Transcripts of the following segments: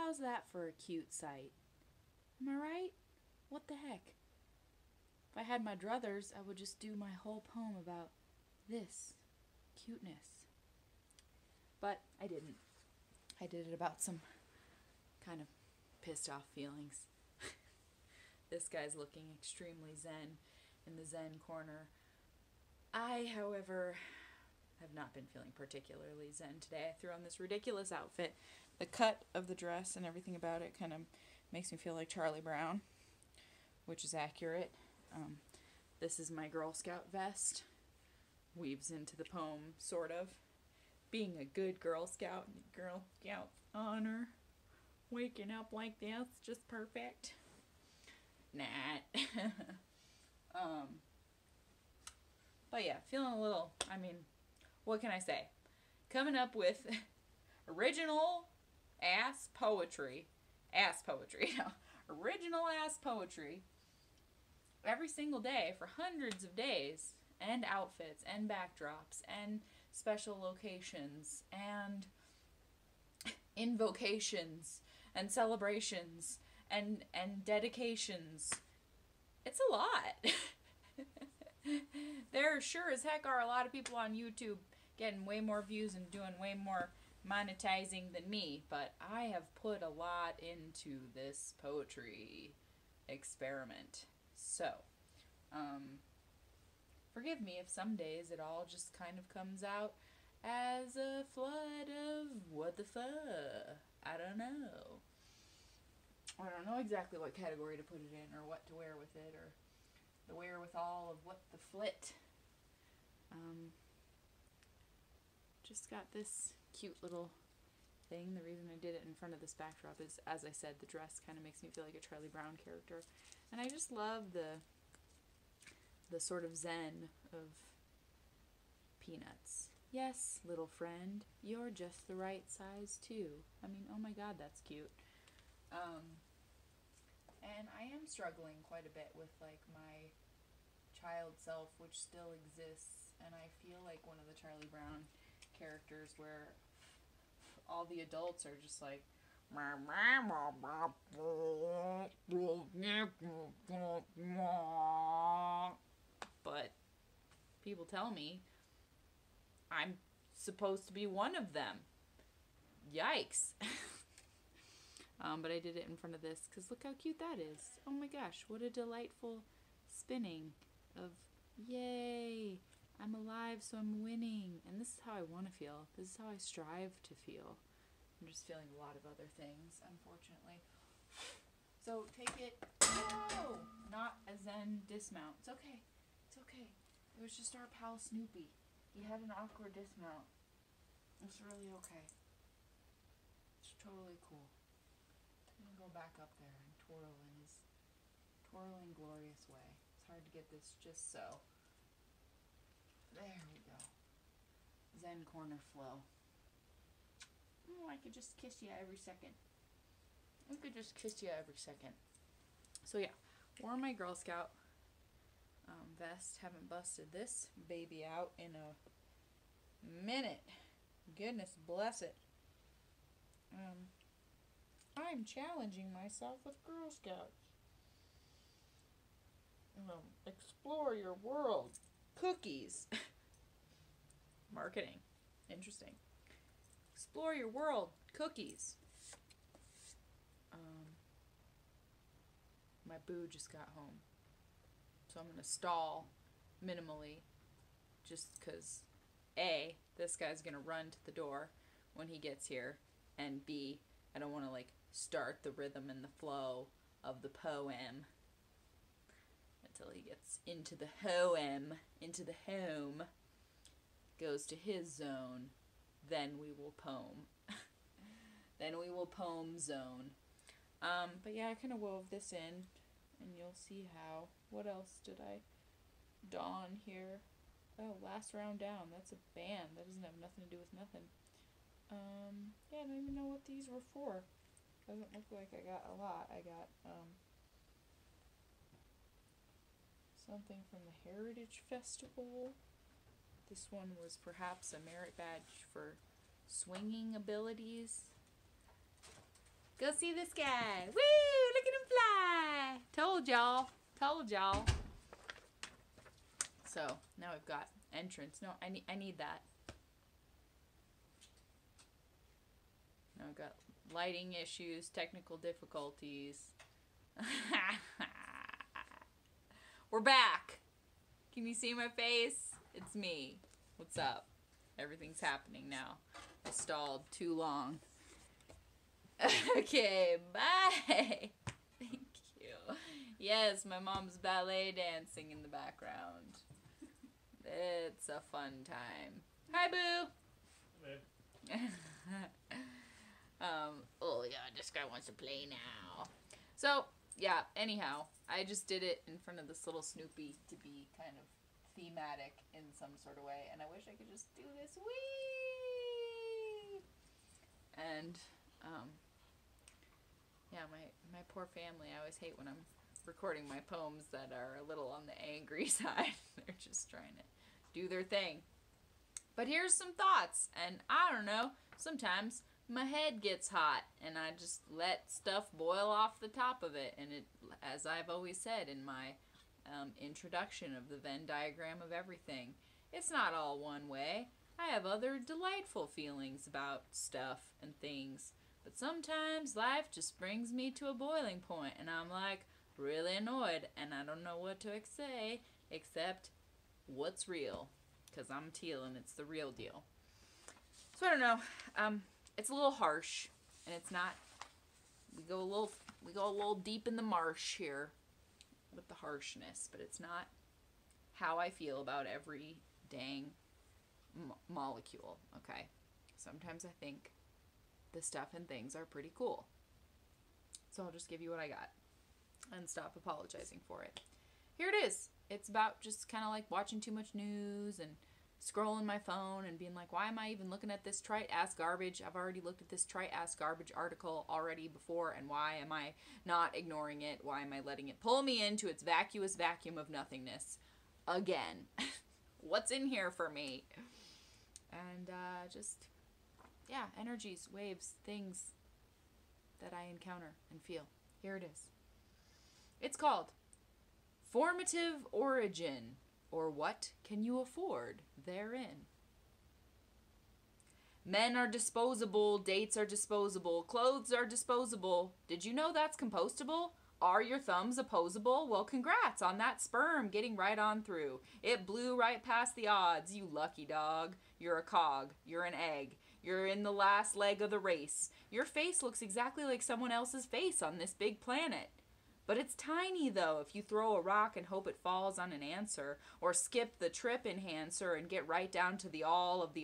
how's that for a cute sight? Am I right? What the heck? If I had my druthers, I would just do my whole poem about this cuteness. But I didn't. I did it about some kind of pissed off feelings. This guy's looking extremely zen in the zen corner. I, however, have not been feeling particularly zen today. I threw on this ridiculous outfit. The cut of the dress and everything about it kind of makes me feel like Charlie Brown, which is accurate. This is my Girl Scout vest. Weaves into the poem, sort of. Being a good Girl Scout, Girl Scout honor. Waking up like this, just perfect. Nah. But yeah, feeling a little, what can I say? Coming up with original ass poetry. Original ass poetry every single day for hundreds of days, and outfits, and backdrops, and special locations, and invocations, and celebrations, and dedications. It's a lot. There sure as heck are a lot of people on YouTube getting way more views and doing way more monetizing than me, but I have put a lot into this poetry experiment. So, forgive me if some days it all just kind of comes out as a flood of what the fuck. I don't know. I don't know exactly what category to put it in, or what to wear with it, or the wherewithal of what the flit. Just got this cute little thing. The reason I did it in front of this backdrop is, as I said, the dress kind of makes me feel like a Charlie Brown character. And I just love the sort of zen of Peanuts. Yes, little friend, you're just the right size too. Oh my god, that's cute. And I am struggling quite a bit with like my child self, which still exists, and I feel like one of the Charlie Brown characters where all the adults are just like, but people tell me I'm supposed to be one of them. Yikes. But I did it in front of this because look how cute that is. Oh my gosh, what a delightful spinning of yay, I'm alive, so I'm winning. And this is how I want to feel. This is how I strive to feel. I'm just feeling a lot of other things, unfortunately. So take it. No! Not a zen dismount. It's okay. It's okay. It was just our pal Snoopy. He had an awkward dismount. It's really okay. It's totally cool. I'm gonna go back up there and twirl in his twirling glorious way. It's hard to get this just so. There we go. Zen corner flow. Oh, I could just kiss you every second. I could just kiss you every second. So yeah, wore my Girl Scout vest. Haven't busted this baby out in a minute. Goodness bless it. I'm challenging myself with Girl Scouts. Explore your world. Cookies. Marketing. Interesting. Explore your world. Cookies. My boo just got home. So I'm going to stall minimally. Just because, A, this guy's going to run to the door when he gets here. And B, I don't want to start the rhythm and the flow of the poem until he gets into the home, goes to his zone, then we will poem. Then we will poem zone. But yeah, I kind of wove this in, and you'll see how. What else did I don here? Oh, last round down. That's a band. That doesn't have nothing to do with nothing. Yeah, I don't even know what these were for. Doesn't look like I got a lot. I got, something from the Heritage Festival. This one was perhaps a merit badge for swinging abilities. Go see this guy. Woo! Look at him fly. Told y'all. Told y'all. So, now we've got entrance. No, I need that. Now we've got lighting issues, technical difficulties. We're back. Can you see my face? It's me. What's up? Everything's happening now. I stalled too long. Okay, bye. Thank you. Yes, my mom's ballet dancing in the background. It's a fun time. Hi, Boo. Hello. Oh yeah, this guy wants to play now. So, yeah, anyhow, I just did it in front of this little Snoopy to be kind of thematic in some sort of way, and I wish I could just do this. Whee! And, yeah, my poor family, I always hate when I'm recording my poems that are a little on the angry side. They're just trying to do their thing. But here's some thoughts, and I don't know, sometimes my head gets hot, and I just let stuff boil off the top of it, and it, as I've always said in my introduction of the Venn diagram of everything, it's not all one way. I have other delightful feelings about stuff and things, but sometimes life just brings me to a boiling point, and I'm like really annoyed, and I don't know what to say except what's real, because I'm teal and it's the real deal. So I don't know. It's a little harsh, and it's not. We go a little deep in the marsh here with the harshness, but it's not how I feel about every dang molecule. Okay, sometimes I think the stuff and things are pretty cool. So I'll just give you what I got and stop apologizing for it. Here it is. It's about just kind of like watching too much news and scrolling my phone and being like, why am I even looking at this trite-ass garbage? I've already looked at this trite-ass garbage article already before, and why am I not ignoring it? Why am I letting it pull me into its vacuous vacuum of nothingness again? What's in here for me? And just, yeah, energies, waves, things that I encounter and feel. Here it is. It's called Formative Origin, or What Can You Afford Therein? Men are disposable, dates are disposable, clothes are disposable. Did you know that's compostable? Are your thumbs opposable? Well, congrats on that sperm getting right on through. It blew right past the odds, you lucky dog. You're a cog. You're an egg. You're in the last leg of the race. Your face looks exactly like someone else's face on this big planet. But it's tiny, though, if you throw a rock and hope it falls on an answer, or skip the trip enhancer and get right down to the all of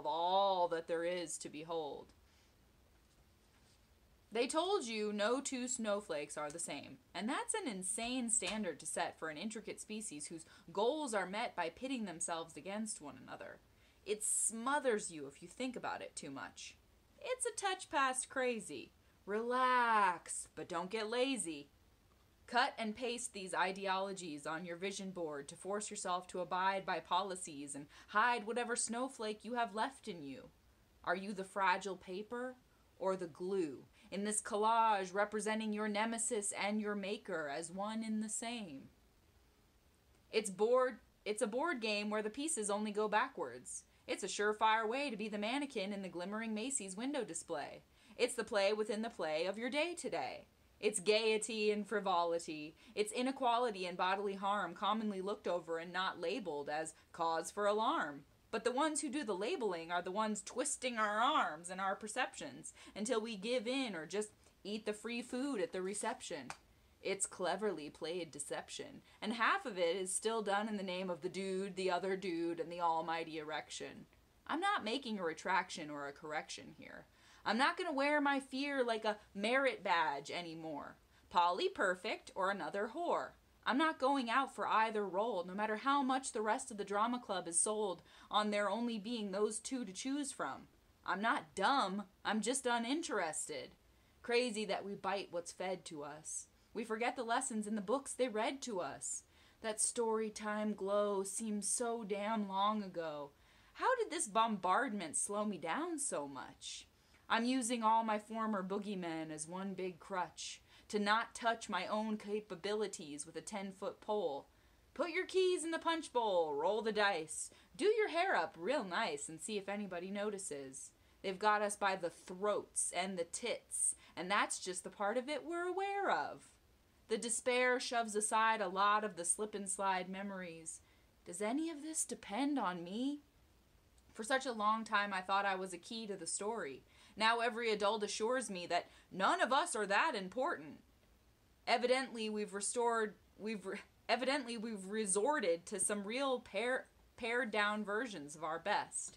all that there is to behold. They told you no two snowflakes are the same, and that's an insane standard to set for an intricate species whose goals are met by pitting themselves against one another. It smothers you if you think about it too much. It's a touch past crazy. Relax, but don't get lazy. Cut and paste these ideologies on your vision board to force yourself to abide by policies and hide whatever snowflake you have left in you. Are you the fragile paper or the glue in this collage representing your nemesis and your maker as one in the same? It's a board game where the pieces only go backwards. It's a surefire way to be the mannequin in the glimmering Macy's window display. It's the play within the play of your day today. It's gaiety and frivolity. It's inequality and bodily harm commonly looked over and not labeled as cause for alarm. But the ones who do the labeling are the ones twisting our arms and our perceptions until we give in or just eat the free food at the reception. It's cleverly played deception, and half of it is still done in the name of the dude, the other dude, and the almighty erection. I'm not making a retraction or a correction here. I'm not going to wear my fear like a merit badge anymore. Polly perfect or another whore. I'm not going out for either role, no matter how much the rest of the drama club is sold on there only being those two to choose from. I'm not dumb. I'm just uninterested. Crazy that we bite what's fed to us. We forget the lessons in the books they read to us. That story time glow seems so damn long ago. How did this bombardment slow me down so much? I'm using all my former boogeymen as one big crutch to not touch my own capabilities with a 10-foot pole. Put your keys in the punch bowl, roll the dice, do your hair up real nice and see if anybody notices. They've got us by the throats and the tits, and that's just the part of it we're aware of. The despair shoves aside a lot of the slip and slide memories. Does any of this depend on me? For such a long time I thought I was a key to the story. Now every adult assures me that none of us are that important. Evidently we've resorted to some real pared down versions of our best.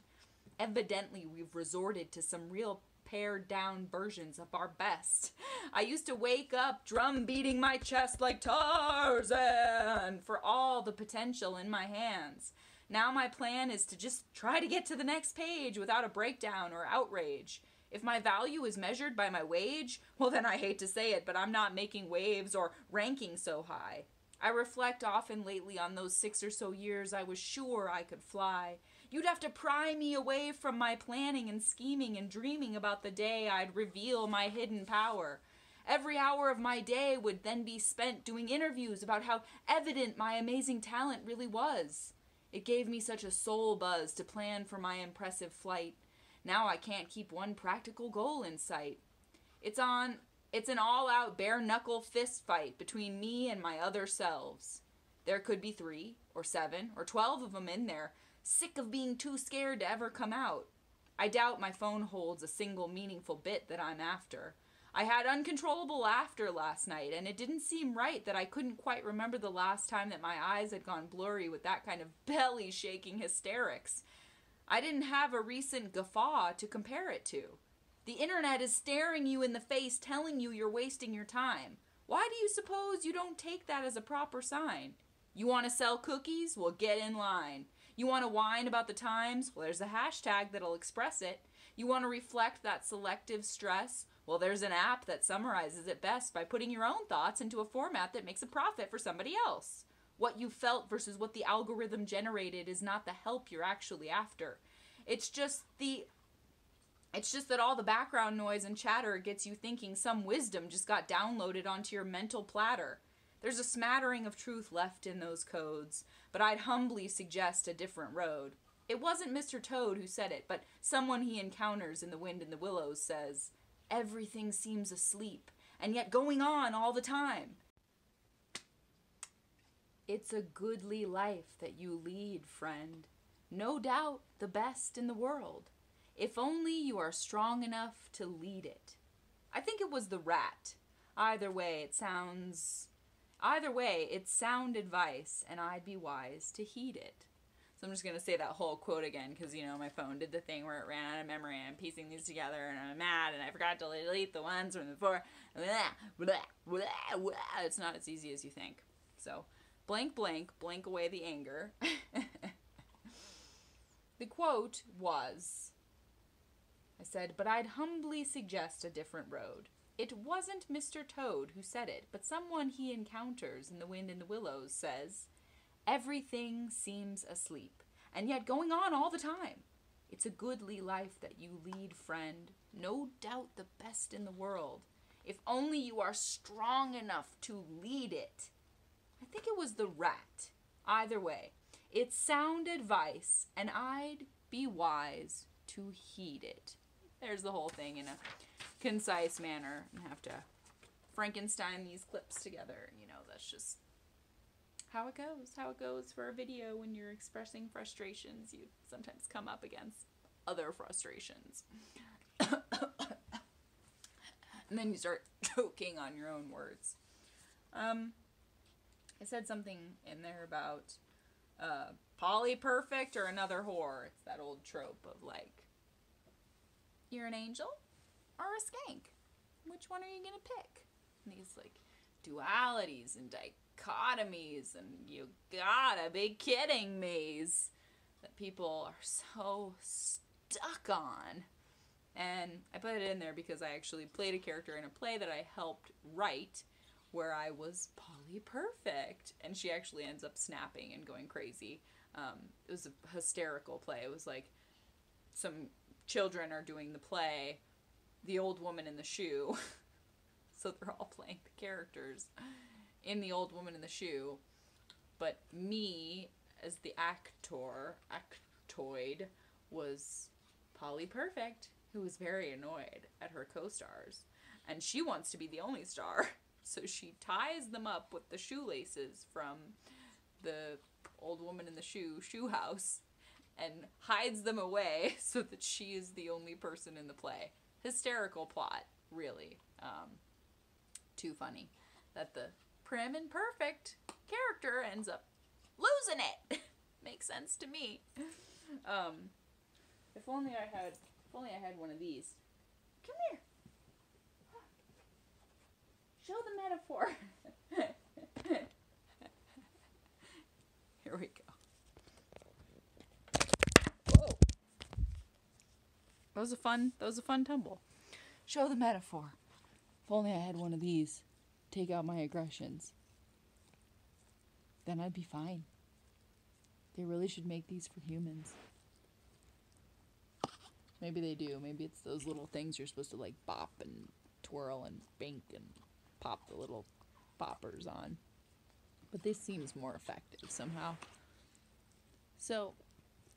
Evidently we've resorted to some real pared down versions of our best. I used to wake up drum beating my chest like Tarzan for all the potential in my hands. Now my plan is to just try to get to the next page without a breakdown or outrage. If my value is measured by my wage, well then I hate to say it, but I'm not making waves or ranking so high. I reflect often lately on those 6 or so years I was sure I could fly. You'd have to pry me away from my planning and scheming and dreaming about the day I'd reveal my hidden power. Every hour of my day would then be spent doing interviews about how evident my amazing talent really was. It gave me such a soul buzz to plan for my impressive flight. Now I can't keep one practical goal in sight. It's an all-out bare-knuckle fist fight between me and my other selves. There could be 3 or 7 or 12 of them in there, sick of being too scared to ever come out. I doubt my phone holds a single meaningful bit that I'm after. I had uncontrollable laughter last night, and it didn't seem right that I couldn't quite remember the last time that my eyes had gone blurry with that kind of belly-shaking hysterics. I didn't have a recent guffaw to compare it to. The internet is staring you in the face, telling you you're wasting your time. Why do you suppose you don't take that as a proper sign? You want to sell cookies? Well, get in line. You want to whine about the times? Well, there's a hashtag that'll express it. You want to reflect that selective stress? Well, there's an app that summarizes it best by putting your own thoughts into a format that makes a profit for somebody else. What you felt versus what the algorithm generated is not the help you're actually after. It's just that all the background noise and chatter gets you thinking some wisdom just got downloaded onto your mental platter. There's a smattering of truth left in those codes, but I'd humbly suggest a different road. It wasn't Mr. Toad who said it, but someone he encounters in The Wind in the Willows says, "Everything seems asleep, and yet going on all the time." It's a goodly life that you lead, friend. No doubt the best in the world. If only you are strong enough to lead it. I think it was the Rat. Either way, it's sound advice, and I'd be wise to heed it. So I'm just going to say that whole quote again, because, my phone did the thing where it ran out of memory, and I'm piecing these together, and I'm mad, and I forgot to delete the ones from before. It's not as easy as you think. So, blank, blank away the anger. The quote was, I said, "But I'd humbly suggest a different road." It wasn't Mr. Toad who said it, but someone he encounters in The Wind in the Willows says, "Everything seems asleep, and yet going on all the time. It's a goodly life that you lead, friend. No doubt the best in the world. If only you are strong enough to lead it." I think it was the Rat. Either way, it's sound advice, and I'd be wise to heed it. There's the whole thing in a concise manner. I have to Frankenstein these clips together. That's just how it goes for a video when you're expressing frustrations. You sometimes come up against other frustrations. And then you start choking on your own words. I said something in there about Polly Perfect or another whore. It's that old trope of you're an angel or a skank. Which one are you going to pick? And these dualities and dichotomies, and you gotta be kidding me that people are so stuck on. And I put it in there because I actually played a character in a play that I helped write where I was Polly Perfect, and she actually ends up snapping and going crazy. It was a hysterical play. It was some children are doing the play, the old woman in the shoe. So they're all playing the characters in the old woman in the shoe. But me, as the actoid, was Polly Perfect, who was very annoyed at her co-stars. And she wants to be the only star. So she ties them up with the shoelaces from the old woman in the shoe house, and hides them away so that she is the only person in the play. Hysterical plot, really. Too funny that the prim and perfect character ends up losing it. Makes sense to me. If only I had one of these. Come here. Show the metaphor. Here we go. Whoa. That was a fun tumble. Show the metaphor. If only I had one of these. Take out my aggressions. Then I'd be fine. They really should make these for humans. Maybe they do. Maybe it's those little things you're supposed to like bop and twirl and bink and pop the little boppers on. But this seems more effective somehow. So,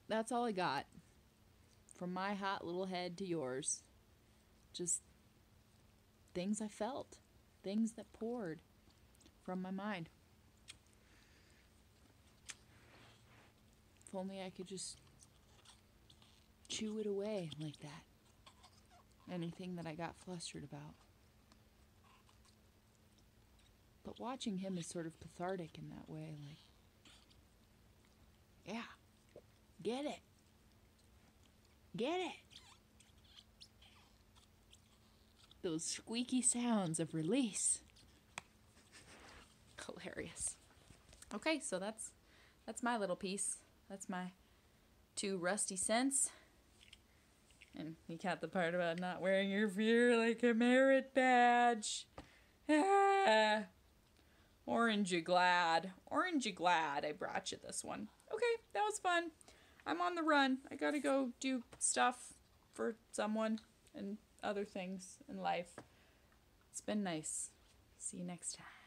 that's all I got. From my hot little head to yours. Just things I felt. Things that poured from my mind. If only I could just chew it away like that. Anything that I got flustered about. But watching him is sort of cathartic in that way, like, yeah, get it. Get it. Those squeaky sounds of release. Hilarious. Okay, so that's my little piece. That's my 2 rusty cents. And you got the part about not wearing your fear like a merit badge. Ah. Orangey glad I brought you this one. Okay, that was fun. I'm on the run. I gotta go do stuff for someone and other things in life. It's been nice. See you next time.